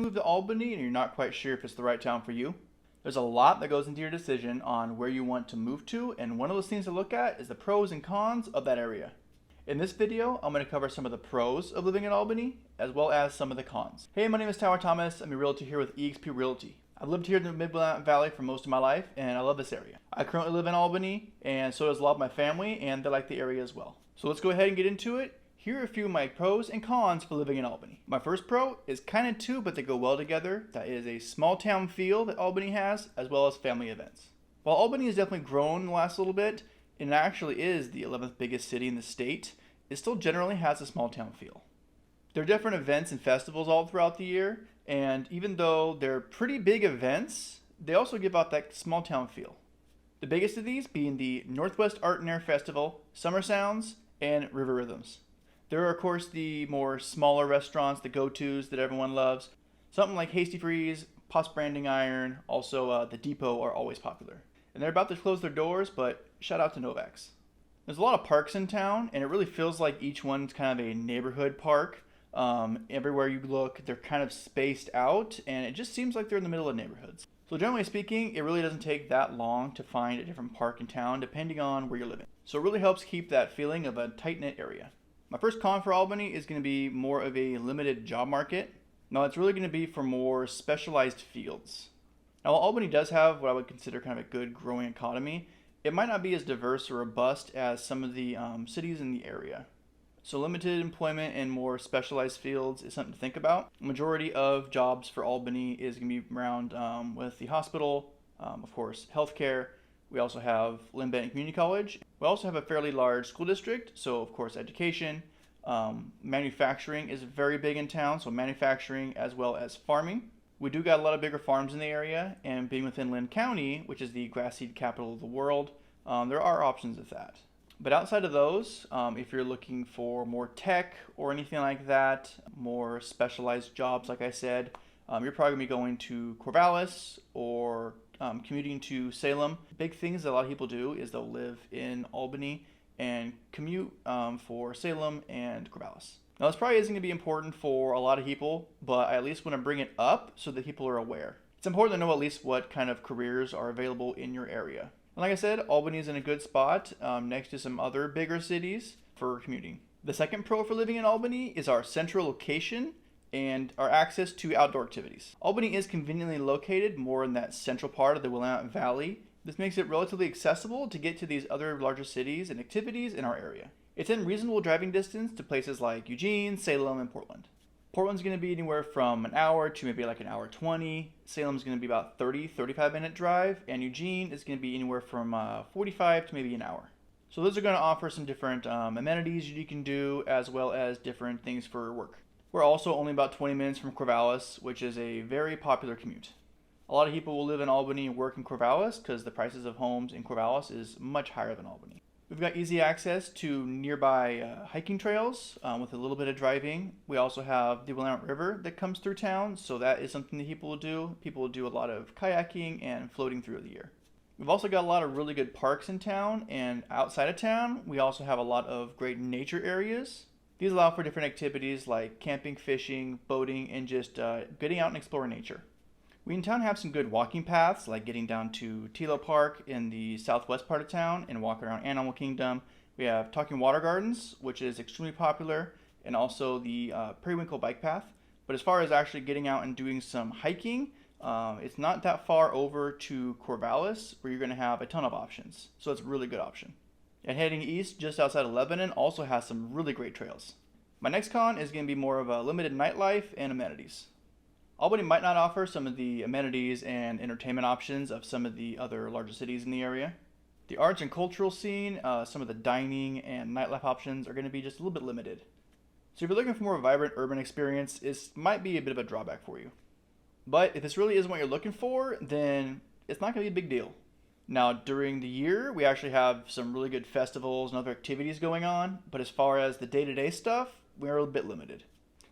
recently moved to Albany and you're not quite sure if it's the right town for you, there's a lot that goes into your decision on where you want to move to, and one of those things to look at is the pros and cons of that area. In this video, I'm going to cover some of the pros of living in Albany, as well as some of the cons. Hey, my name is Tyler Thomas. I'm a realtor here with eXp Realty. I've lived here in the Mid-Willamette Valley for most of my life, and I love this area. I currently live in Albany, and so does a lot of my family, and they like the area as well. So let's go ahead and get into it. Here are a few of my pros and cons for living in Albany. My first pro is kind of two, but they go well together. That is a small town feel that Albany has, as well as family events. While Albany has definitely grown in the last little bit, and it actually is the 11th biggest city in the state, it still generally has a small town feel. There are different events and festivals all throughout the year, and even though they're pretty big events, they also give out that small town feel. The biggest of these being the Northwest Art and Air Festival, Summer Sounds, and River Rhythms. There are, of course, the more smaller restaurants, the go-tos that everyone loves. Something like Hasty Freeze, Pops Branding Iron, also the Depot are always popular. And they're about to close their doors, but shout out to Novak's. There's a lot of parks in town, and it really feels like each one's kind of a neighborhood park. Everywhere you look, they're kind of spaced out, and it just seems like they're in the middle of neighborhoods. So generally speaking, it really doesn't take that long to find a different park in town, depending on where you're living. So it really helps keep that feeling of a tight-knit area. My first con for Albany is going to be more of a limited job market. Now it's really going to be for more specialized fields. Now while Albany does have what I would consider kind of a good growing economy, it might not be as diverse or robust as some of the cities in the area. So limited employment in more specialized fields is something to think about. The majority of jobs for Albany is going to be around with the hospital, of course, healthcare. We also have Lynn Benton Community College. We also have a fairly large school district, so of course education. Manufacturing is very big in town, so manufacturing as well as farming. We do got a lot of bigger farms in the area, and being within Lynn County, which is the grass seed capital of the world, there are options of that. But outside of those, if you're looking for more tech or anything like that, more specialized jobs, like I said, you're probably going to be going to Corvallis or commuting to Salem. Big things that a lot of people do is they'll live in Albany and commute for Salem and Corvallis. Now this probably isn't going to be important for a lot of people, but I at least want to bring it up so that people are aware. It's important to know at least what kind of careers are available in your area. And like I said, Albany is in a good spot next to some other bigger cities for commuting. The second pro for living in Albany is our central location and our access to outdoor activities. Albany is conveniently located more in that central part of the Willamette Valley. This makes it relatively accessible to get to these other larger cities and activities in our area. It's in reasonable driving distance to places like Eugene, Salem, and Portland. Portland's going to be anywhere from an hour to maybe like an hour 20. Salem's going to be about 35 minute drive, and Eugene is going to be anywhere from 45 to maybe an hour. So those are going to offer some different amenities you can do, as well as different things for work. We're also only about 20 minutes from Corvallis, which is a very popular commute. A lot of people will live in Albany and work in Corvallis because the prices of homes in Corvallis is much higher than Albany. We've got easy access to nearby hiking trails with a little bit of driving. We also have the Willamette River that comes through town, so that is something that people will do. People will do a lot of kayaking and floating through the year. We've also got a lot of really good parks in town, and outside of town, we also have a lot of great nature areas. These allow for different activities like camping, fishing, boating, and just getting out and exploring nature. We in town have some good walking paths, like getting down to Tilo Park in the southwest part of town and walking around Animal Kingdom. We have Talking Water Gardens, which is extremely popular, and also the Periwinkle Bike Path. But as far as actually getting out and doing some hiking, it's not that far over to Corvallis, where you're going to have a ton of options. So it's a really good option. And heading east, just outside of Lebanon, also has some really great trails. My next con is going to be more of a limited nightlife and amenities. Albany might not offer some of the amenities and entertainment options of some of the other larger cities in the area. The arts and cultural scene, some of the dining and nightlife options are going to be just a little bit limited. So if you're looking for more of a vibrant urban experience, this might be a bit of a drawback for you. But if this really isn't what you're looking for, then it's not going to be a big deal. Now, during the year, we actually have some really good festivals and other activities going on, but as far as the day-to-day stuff, we're a bit limited.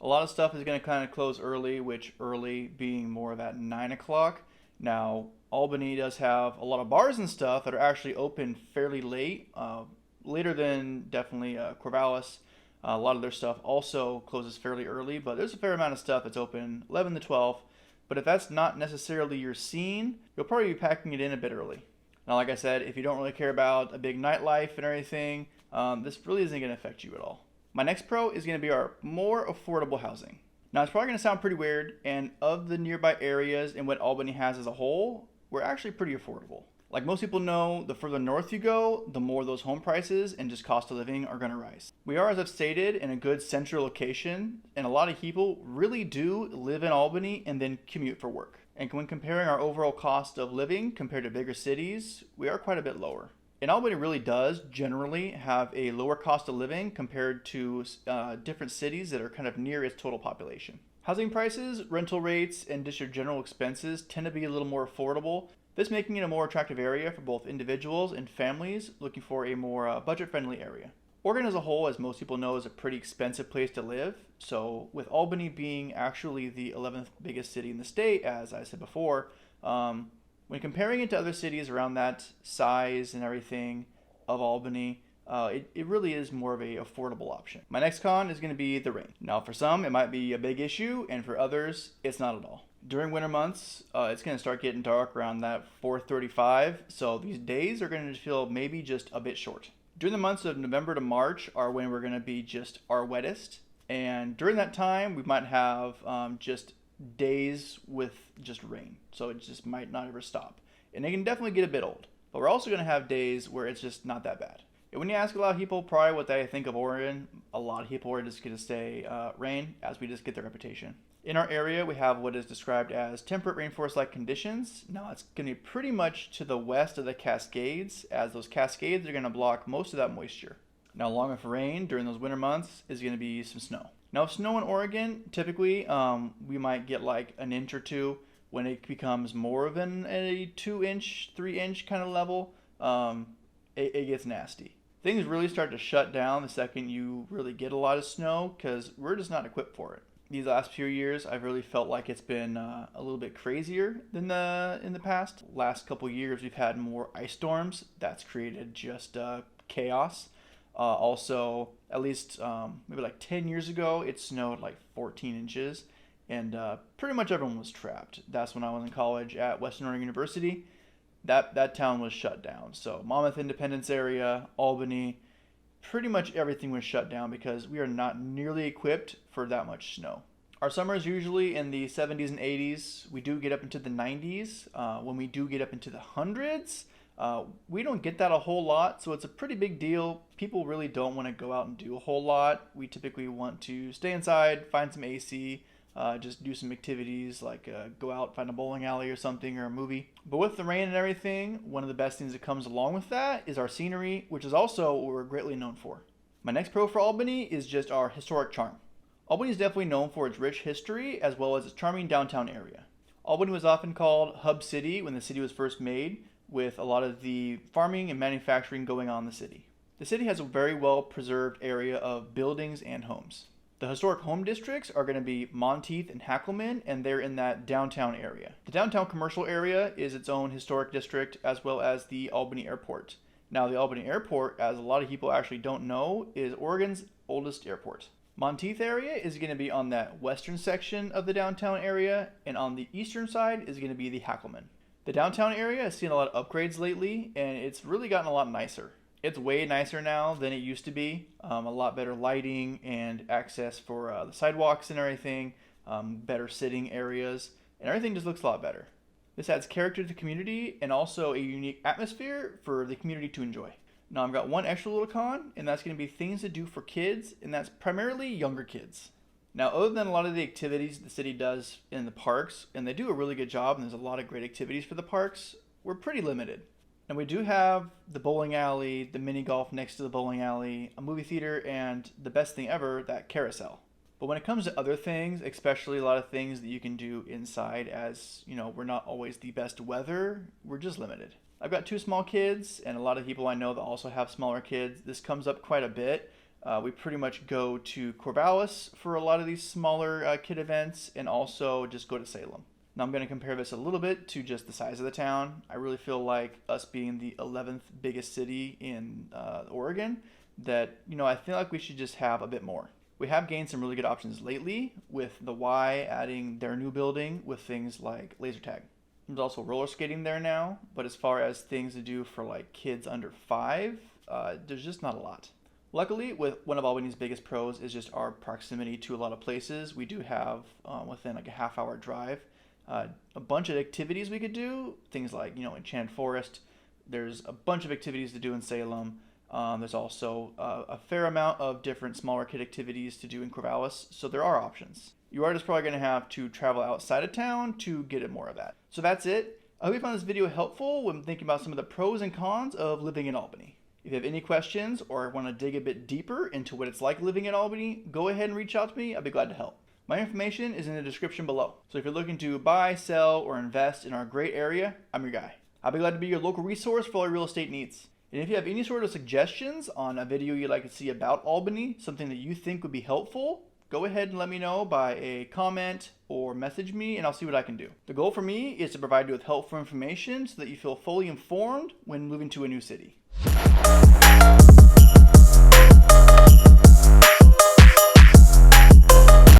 A lot of stuff is going to kind of close early, which early being more of at 9 o'clock. Now, Albany does have a lot of bars and stuff that are actually open fairly late, later than definitely Corvallis. A lot of their stuff also closes fairly early, but there's a fair amount of stuff that's open 11 to 12. But if that's not necessarily your scene, you'll probably be packing it in a bit early. Now, like I said, if you don't really care about a big nightlife and everything, this really isn't going to affect you at all. My next pro is going to be our more affordable housing. Now, it's probably going to sound pretty weird, and of the nearby areas and what Albany has as a whole, we're actually pretty affordable. Like most people know, the further north you go, the more those home prices and just cost of living are going to rise. We are, as I've stated, in a good central location, and a lot of people really do live in Albany and then commute for work. And when comparing our overall cost of living compared to bigger cities, we are quite a bit lower. And Albany really does generally have a lower cost of living compared to different cities that are kind of near its total population. Housing prices, rental rates, and just your general expenses tend to be a little more affordable, this making it a more attractive area for both individuals and families looking for a more budget-friendly area. Oregon as a whole, as most people know, is a pretty expensive place to live. So with Albany being actually the 11th biggest city in the state, as I said before, when comparing it to other cities around that size and everything of Albany, it really is more of a affordable option. My next con is going to be the rain. Now for some, it might be a big issue, and for others, it's not at all. During winter months, it's going to start getting dark around that 4:35, so these days are going to feel maybe just a bit short. During the months of November to March are when we're going to be just our wettest, and during that time, we might have just days with just rain, so it just might not ever stop. And it can definitely get a bit old, but we're also going to have days where it's just not that bad. And when you ask a lot of people probably what they think of Oregon, a lot of people are just going to say rain, as we just get the reputation. In our area, we have what is described as temperate rainforest-like conditions. Now, it's going to be pretty much to the west of the Cascades, as those Cascades are going to block most of that moisture. Now, along with rain during those winter months is going to be some snow. Now, snow in Oregon, typically, we might get like an inch or two. When it becomes more of a 2-inch, 3-inch kind of level, it gets nasty. Things really start to shut down the second you really get a lot of snow because we're just not equipped for it. These last few years, I've really felt like it's been a little bit crazier than in the past. Last couple years, we've had more ice storms. That's created just chaos. Also, at least maybe like 10 years ago, it snowed like 14 inches, and pretty much everyone was trapped. That's when I was in college at Western Oregon University. That town was shut down. So Monmouth Independence area, Albany, pretty much everything was shut down because we are not nearly equipped for that much snow. Our summers usually in the 70s and 80s. We do get up into the 90s. When we do get up into the hundreds, we don't get that a whole lot, so it's a pretty big deal. People really don't want to go out and do a whole lot. We typically want to stay inside, find some AC, just do some activities like go out, find a bowling alley or something, or a movie. But with the rain and everything, one of the best things that comes along with that is our scenery, which is also what we're greatly known for. My next pro for Albany is just our historic charm. Albany is definitely known for its rich history as well as its charming downtown area. Albany was often called Hub City when the city was first made, with a lot of the farming and manufacturing going on in the city. The city has a very well preserved area of buildings and homes. The historic home districts are going to be Monteith and Hackleman, and they're in that downtown area. The downtown commercial area is its own historic district, as well as the Albany Airport. Now, the Albany Airport, as a lot of people actually don't know, is Oregon's oldest airport. Monteith area is going to be on that western section of the downtown area, and on the eastern side is going to be the Hackleman. The downtown area has seen a lot of upgrades lately, and it's really gotten a lot nicer. It's way nicer now than it used to be. A lot better lighting and access for the sidewalks and everything, better sitting areas, and everything just looks a lot better. This adds character to the community and also a unique atmosphere for the community to enjoy. Now I've got one extra little con, and that's going to be things to do for kids, and that's primarily younger kids. Now, other than a lot of the activities the city does in the parks, and they do a really good job, and there's a lot of great activities for the parks, we're pretty limited. And we do have the bowling alley, the mini golf next to the bowling alley, a movie theater, and the best thing ever, that carousel. But when it comes to other things, especially a lot of things that you can do inside, as you know, we're not always the best weather, we're just limited. I've got 2 small kids, and a lot of people I know that also have smaller kids. This comes up quite a bit. We pretty much go to Corvallis for a lot of these smaller kid events, and also just go to Salem. Now I'm going to compare this a little bit to just the size of the town. I really feel like us being the 11th biggest city in Oregon, that, I feel like we should just have a bit more. We have gained some really good options lately with the Y adding their new building with things like laser tag. There's also roller skating there now, but as far as things to do for like kids under 5, there's just not a lot. Luckily, with one of Albany's biggest pros is just our proximity to a lot of places. We do have, within like a half-hour drive, a bunch of activities we could do. Things like, Enchanted Forest. There's a bunch of activities to do in Salem. There's also a fair amount of different smaller kid activities to do in Corvallis, so there are options. You are just probably going to have to travel outside of town to get more of that. So that's it. I hope you found this video helpful when thinking about some of the pros and cons of living in Albany. If you have any questions or want to dig a bit deeper into what it's like living in Albany, go ahead and reach out to me. I'll be glad to help. My information is in the description below. So if you're looking to buy, sell, or invest in our great area, I'm your guy. I'll be glad to be your local resource for all your real estate needs. And if you have any sort of suggestions on a video you'd like to see about Albany, something that you think would be helpful, go ahead and let me know by a comment or message me and I'll see what I can do. The goal for me is to provide you with helpful information so that you feel fully informed when moving to a new city.